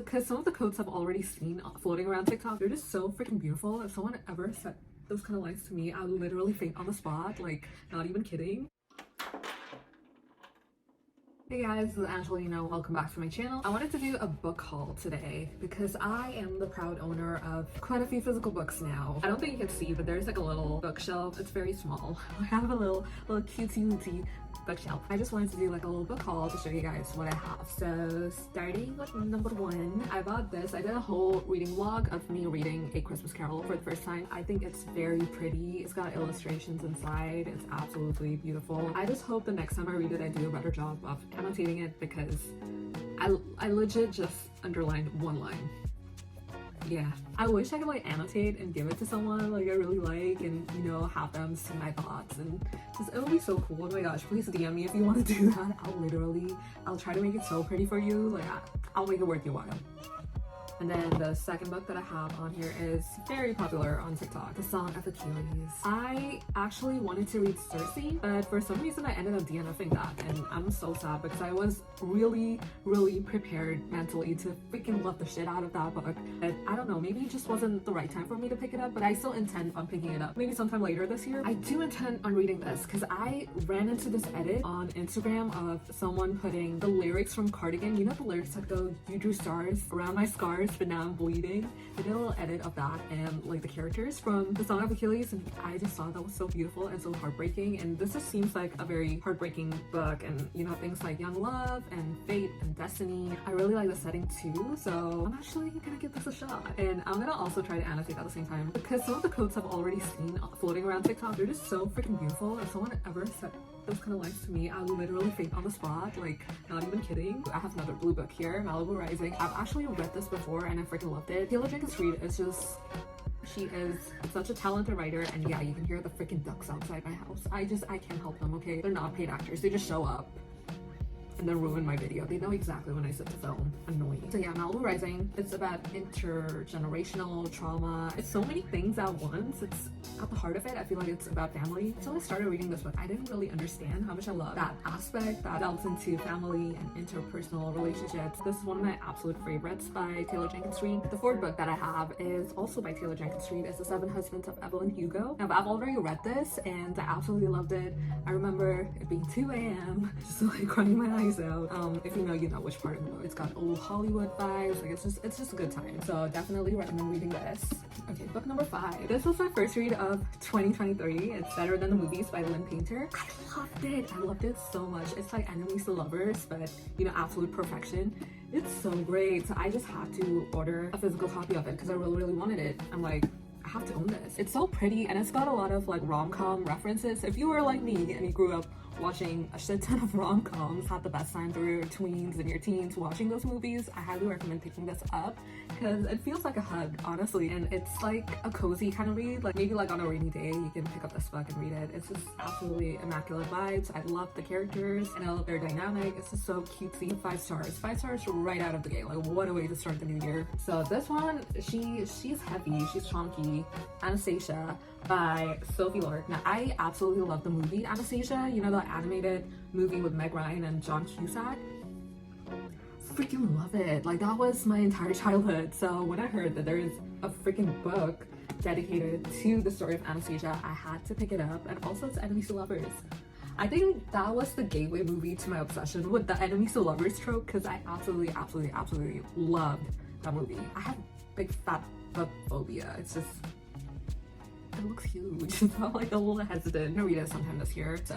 because some of the quotes I've already seen floating around TikTok, they're just so freaking beautiful. If someone ever said those kind of lines to me, I would literally faint on the spot, like not even kidding. Hey guys, this is Angie, welcome back to my channel. I wanted to do a book haul today because I am the proud owner of quite a few physical books now. I don't think you can see, but there's like a little bookshelf. It's very small. I have a little cutesy bookshelf. I just wanted to do like a little book haul to show you guys what I have. So starting with number one, I bought this. I did a whole reading vlog of me reading A Christmas Carol for the first time. I think it's very pretty. It's got illustrations inside. It's absolutely beautiful. I just hope the next time I read it, I do a better job of annotating it because I legit just underlined one line. Yeah, I wish I could like annotate and give it to someone like I really like and have them see my thoughts, and just it would be so cool. Oh my gosh, please DM me if you want to do that. I'll try to make it so pretty for you. Like I'll make it worth your while. And then the second book that I have on here is very popular on TikTok, The Song of Achilles. I actually wanted to read Circe, but for some reason I ended up DNFing that, and I'm so sad because I was really prepared mentally to freaking love the shit out of that book. But I don't know, maybe it just wasn't the right time for me to pick it up, but I still intend on picking it up maybe sometime later this year. I do intend on reading this because I ran into this edit on Instagram of someone putting the lyrics from Cardigan. You know the lyrics that go, "You drew stars around my scars, but now I'm bleeding." They did a little edit of that and like the characters from The Song of Achilles, and I just thought that was so beautiful and so heartbreaking. And this just seems like a very heartbreaking book, and things like young love and fate and destiny. I really like the setting too, so I'm actually gonna give this a shot, and I'm gonna also try to annotate at the same time because some of the quotes I've already seen floating around TikTok, they're just so freaking beautiful. If someone ever said those kind of lines to me, I would literally faint on the spot, like not even kidding. I have another blue book here, Malibu Rising. I've actually read this before and I freaking loved it. Taylor Jenkins Reid is just, she is such a talented writer, and yeah, you can hear the freaking ducks outside my house. I can't help them, okay? They're not paid actors, they just show up and then ruin my video. They know exactly when I sit to film. Annoying. So yeah, Malibu Rising, it's about intergenerational trauma. It's so many things at once. It's at the heart of it, I feel like it's about family. So I started reading this book, I didn't really understand how much I love that aspect that delves into family and interpersonal relationships. This is one of my absolute favorites by Taylor Jenkins Reid. The fourth book that I have is also by Taylor Jenkins Reid. It's The Seven Husbands of Evelyn Hugo. Now I've already read this and I absolutely loved it. I remember it being 2 a.m. just like crying my eyes out. If you know which part of the book. It's got old Hollywood vibes. Like it's just a good time. So definitely recommend reading this. Okay, book number 5. This was my first read of 2023. It's Better Than the Movies by Lynn Painter. I loved it. I loved it so much. It's like enemies to lovers, but absolute perfection. It's so great. So I just had to order a physical copy of it because I really wanted it. I'm like, I have to own this. It's so pretty and it's got a lot of like rom-com references. If you were like me and you grew up watching a shit ton of rom-coms, had the best time through your tweens and your teens watching those movies, I highly recommend picking this up because it feels like a hug, honestly, and it's like a cozy kind of read. Like maybe like on a rainy day you can pick up this book and read it. It's just absolutely immaculate vibes. I love the characters and I love their dynamic. It's just so cutesy. 5 stars. 5 stars right out of the gate. Like what a way to start the new year. So this one, she's heavy, she's chunky. Anastasia by Sophie Lord. Now I absolutely love the movie Anastasia, the animated movie with Meg Ryan and John Cusack. Freaking love it. Like that was my entire childhood. So when I heard that there is a freaking book dedicated to the story of Anastasia, I had to pick it up. And also it's enemies to lovers. I think that was the gateway movie to my obsession with the enemies to lovers trope because I absolutely loved that movie. I have big fat book phobia. It's just, it looks huge. So I'm like a little hesitant. I'm gonna read it sometime this year. So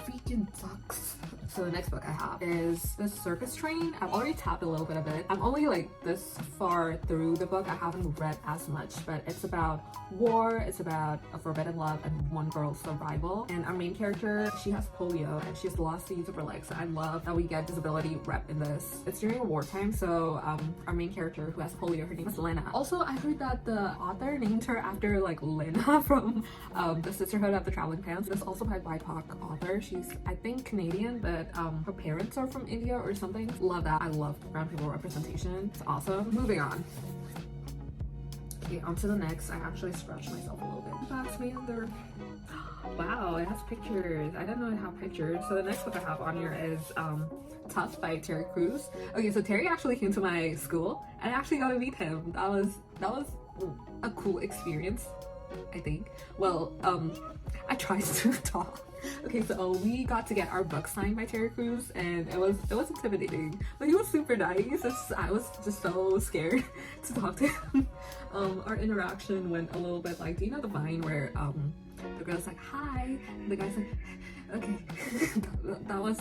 freaking sucks. So the next book I have is The Circus Train. I've already tapped a little bit of it. I'm only like this far through the book. I haven't read as much, but it's about war, it's about a forbidden love and one girl's survival. And our main character, she has polio and she's lost the use of her legs. So I love that we get disability rep in this. It's during a wartime, so our main character who has polio, her name is Lena. Also, I heard that the author named her after like Lena from the Sisterhood of the Traveling Pants. This is also by BIPOC author. She's, I think, Canadian, but her parents are from India or something. Love that. I love brown people representation. It's awesome. Moving on. Okay, on to the next. I actually scratched myself a little bit. That's me under. Wow, it has pictures. I didn't know it had pictures. So the next book I have on here is Tough by Terry Crews. Okay, so Terry actually came to my school and I actually got to meet him. That was a cool experience, I think. Well, I tried to talk. Okay, so we got to get our book signed by Terry Crews, and it was intimidating, but he was super nice. I was just so scared to talk to him. Our interaction went a little bit like, do you know the Vine where the girl's like, hi, and the guy's like, okay. that was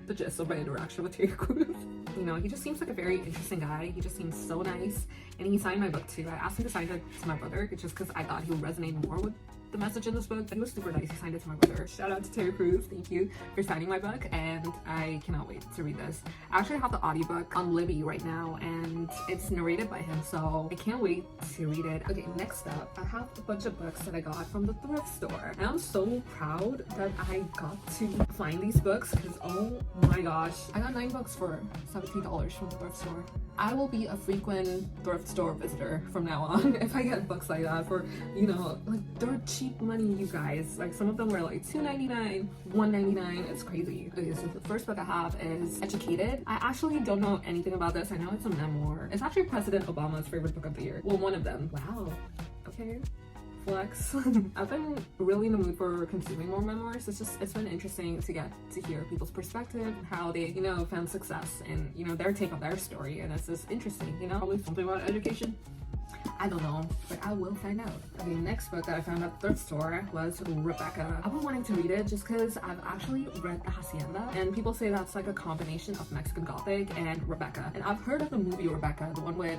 the gist of my interaction with Terry Crews. You know, he just seems like a very interesting guy. He just seems so nice, and he signed my book too. I asked him to sign it to my brother just because I thought he would resonate more with the message in this book. He was super nice. He signed it to my brother. Shout out to Terry Crews. Thank you for signing my book, and I cannot wait to read this. I actually have the audiobook on Libby right now, and it's narrated by him, so I can't wait to read it. Okay, next up, I have a bunch of books that I got from the thrift store, and I'm so proud that I got to find these books because, oh my gosh, I got 9 books for $17 from the thrift store. I will be a frequent thrift store visitor from now on if I get books like that for, you know, like dirt cheap money, you guys. Like some of them were like $2.99, $1.99. It's crazy. Okay, so the first book I have is Educated. I actually don't know anything about this. I know it's a memoir. It's actually President Obama's favorite book of the year. Well, one of them. Wow. Okay. Flex. I've been really in the mood for consuming more memoirs. It's been interesting to get to hear people's perspective, how they, you know, found success and, you know, their take on their story, and it's just interesting, you know. Probably something about education. I don't know, but I will find out. Okay, next book that I found at the thrift store was Rebecca. I've been wanting to read it just because I've actually read The Hacienda, and people say that's like a combination of Mexican Gothic and Rebecca. And I've heard of the movie Rebecca, the one with,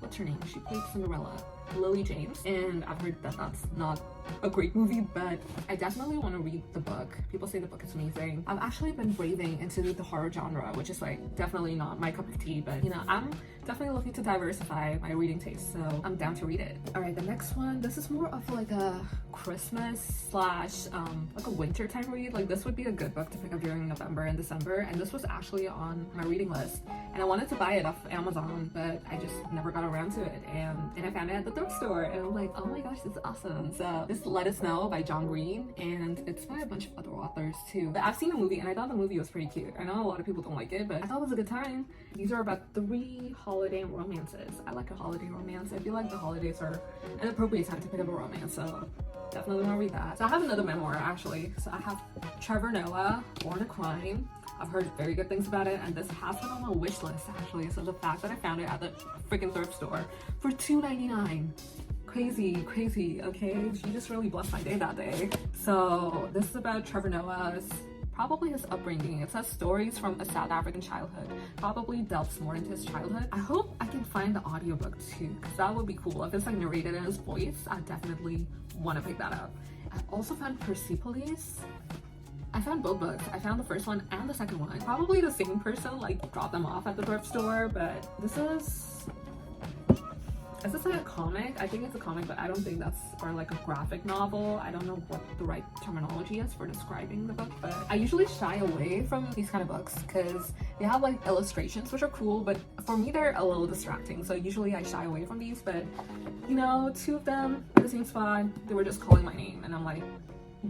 what's her name? She played Cinderella, Lily James, and I've heard that that's not a great movie, but I definitely want to read the book. People say the book is amazing. I've actually been braving into the horror genre, which is like definitely not my cup of tea, but you know, I'm definitely looking to diversify my reading taste, so I'm down to read it. All right, the next one, this is more of like a Christmas slash like a winter time read. Like this would be a good book to pick up during November and December, and this was actually on my reading list, and I wanted to buy it off Amazon, but I just never got around to it, and I found it at the thrift store, and I'm like, oh my gosh, this is awesome. So this Let Us Know by John Green, and it's by a bunch of other authors too. But I've seen the movie, and I thought the movie was pretty cute. I know a lot of people don't like it, but I thought it was a good time. These are about 3 holiday romances. I like a holiday romance. I feel like the holidays are an appropriate time to pick up a romance, so definitely want to read that. So I have another memoir actually. So I have Trevor Noah, Born a Crime. I've heard very good things about it, and this has been on my wish list actually. So the fact that I found it at the freaking thrift store for $2.99. Crazy, okay? She just really blessed my day that day. So this is about Trevor Noah's, probably his upbringing. It says stories from a South African childhood. Probably delves more into his childhood. I hope I can find the audiobook too, because that would be cool. If it's like narrated in his voice, I definitely want to pick that up. I also found Persepolis. I found both books. I found the first one and the second one. Probably the same person like dropped them off at the thrift store, but this is like a comic? I think it's a comic, but I don't think that's, or like a graphic novel. I don't know what the right terminology is for describing the book, but I usually shy away from these kind of books because they have like illustrations, which are cool, but for me they're a little distracting. So usually I shy away from these, but you know, 2 of them at the same spot, they were just calling my name, and I'm like,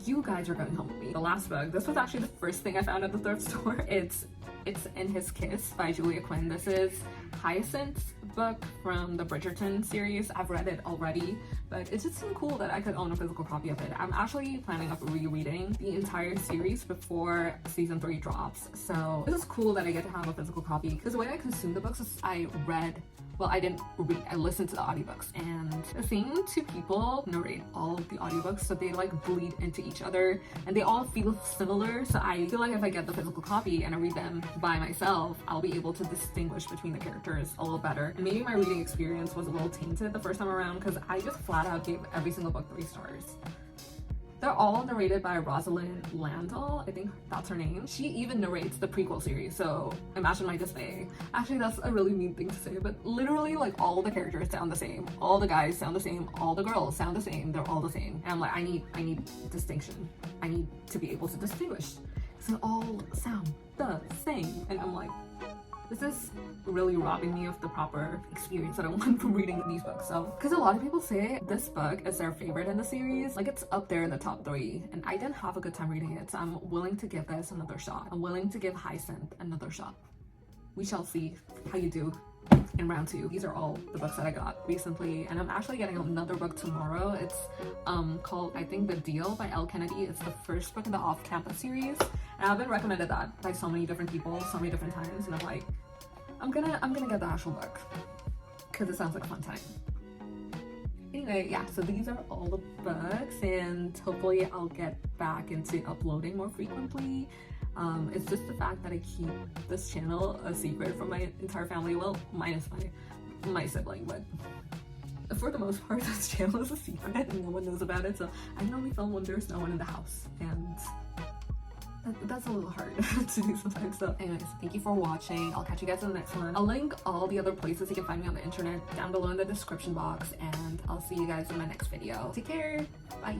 you guys are going home with me. The last book, this was actually the first thing I found at the thrift store. It's In His Kiss by Julia Quinn. This is Hyacinth's book from the Bridgerton series. I've read it already, but it just seemed cool that I could own a physical copy of it. I'm actually planning on rereading the entire series before season 3 drops, so this is cool that I get to have a physical copy, because the way I consume the books is I didn't read, I listened to the audiobooks, and the same 2 people narrate all of the audiobooks, so they like bleed into each other and they all feel similar. So I feel like if I get the physical copy and I read them by myself, I'll be able to distinguish between the characters a little better. And maybe my reading experience was a little tainted the first time around because I just flat out gave every single book 3 stars. They're all narrated by Rosalind Landau, I think that's her name. She even narrates the prequel series, so imagine my dismay. Actually, that's a really mean thing to say, but literally like all the characters sound the same. All the guys sound the same, all the girls sound the same, they're all the same. And I'm like, I need distinction. I need to be able to distinguish. So they all sound the same. And I'm like, this is really robbing me of the proper experience that I want from reading these books. So, because a lot of people say this book is their favorite in the series, like it's up there in the top 3, and I didn't have a good time reading it, so I'm willing to give this another shot. I'm willing to give Hyacinth another shot. We shall see how you do in round 2. These are all the books that I got recently, and I'm actually getting another book tomorrow. It's called, I think, The Deal by Elle Kennedy. It's the first book in the Off-Campus series, and I've been recommended that by so many different people so many different times, and I'm like, I'm gonna get the actual book because it sounds like a fun time. Anyway, yeah, so these are all the books, and hopefully I'll get back into uploading more frequently. It's just the fact that I keep this channel a secret from my entire family, well, minus my sibling, but for the most part this channel is a secret and no one knows about it, so I can only film when there's no one in the house, and that's a little hard to do sometimes. So anyways, thank you for watching. I'll catch you guys in the next one. I'll link all the other places you can find me on the internet down below in the description box, and I'll see you guys in my next video. Take care, bye.